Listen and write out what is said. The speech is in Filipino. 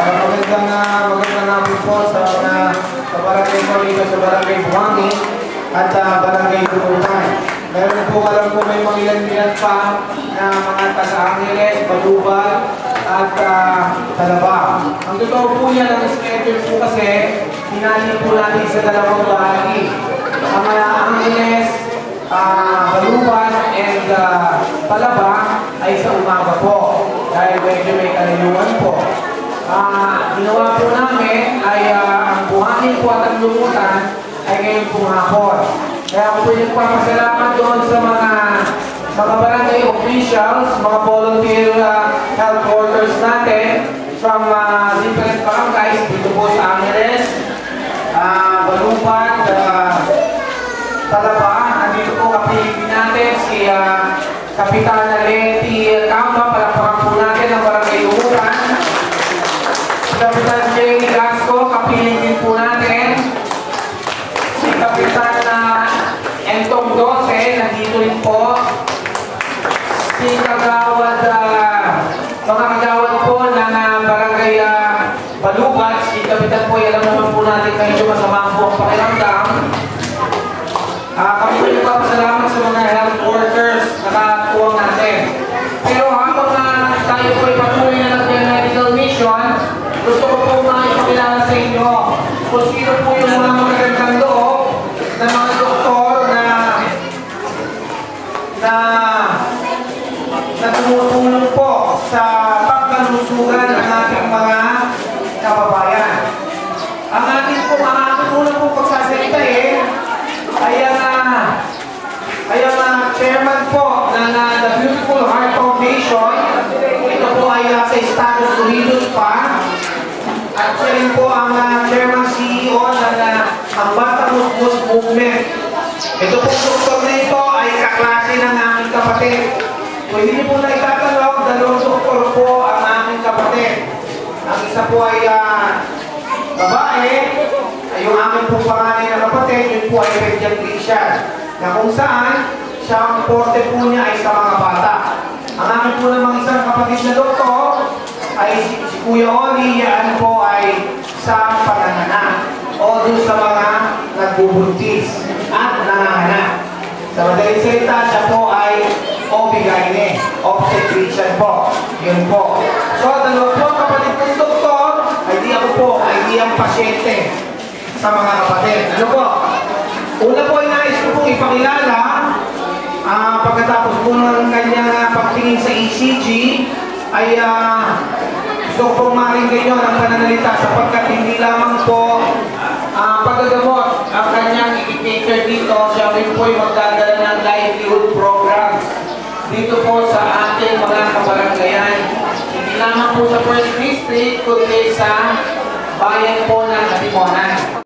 Magandang namin po sa barangay Corrigo, sa barangay Buhangin at barangay Durutan. Meron po alam po may mga ilan pa na mga Taga-Angeles, Balubal at Talaba. Ang totoo po yan, ang schedule po kasi hinali po natin sa dalawang bahagi. Ang Angeles, Balubal and Talaba ay sa umaga po dahil medyo may kalayuan po. Ginawa po namin ay ang Buhangin po at ang Lumutan ay ngayon pong hapon. Kaya po yung papasalamat doon sa mga barangay officials, mga volunteer health workers natin from different barangays dito po sa Angeles, Balubal, Talaba. Nandito po kapilipin natin si Kapitan Leti Camba, palapakan po natin ang barangay Lumutan. Kapitan Jenny Gasco, kapilipin po natin. Si Kapitan Entong 12, nandito rin po. Si Kagawad, mga kagawad po ng barangay Balubal. Si Kapitan po, alam naman po natin kayo masama po ang pakiramdam. Kami po yung papasalamat sa mga health workers na nakatuwang natin. Pero habang tayo po ay patuloy na nag-medical mission, gusto ko po makipakilala sa inyo kung sino po yung mga magagandang loob na mga doktor na tumutulong po sa pagkalusugan ng ating mga kababayan. Ang ating unang po pagsasalita ay ang chairman po ng The Beautiful Heart Foundation. Ito po ay sa Estados Unidos pa. At siya rin po ang chairman CEO ng ang Bata Musmus Movement. Ito po doktor na ito ay kaklase ng aming kapatid. Kung hindi po na itatanong, dalawang doktor po ang aming kapatid. Ang isa po ay babae, ay yung aming po pangalan na kapatid, yun po ay pediatrician. Na kung saan, siya ang forte po niya ay sa mga bata. Ang aming po namang isang kapatid na doktor ay si Kuya Oli, yan po ay sa pananganak o doon sa mga nagbubuntis at nanganganak. Sa madaling salita, siya po ay OB-GYN, obstetrician po. Yun po. So, dalawa po kapatid kong doktor, ay di ako po, ay di ang pasyente sa mga kapatid. Ano po? Una po ay nais ko pong ipakilala pagkatapos po ng kanyang pagtingin sa ECG ay gusto ko pong maringgan nyo ng pananalita sapagkat hindi lamang po paggagamot ang kanyang i-cater dito. Siya rin po ay magdadala ng livelihood program dito po sa ating mga kabaranggayan. Hindi lamang po sa First District kundi sa bayan po ng Katipunan.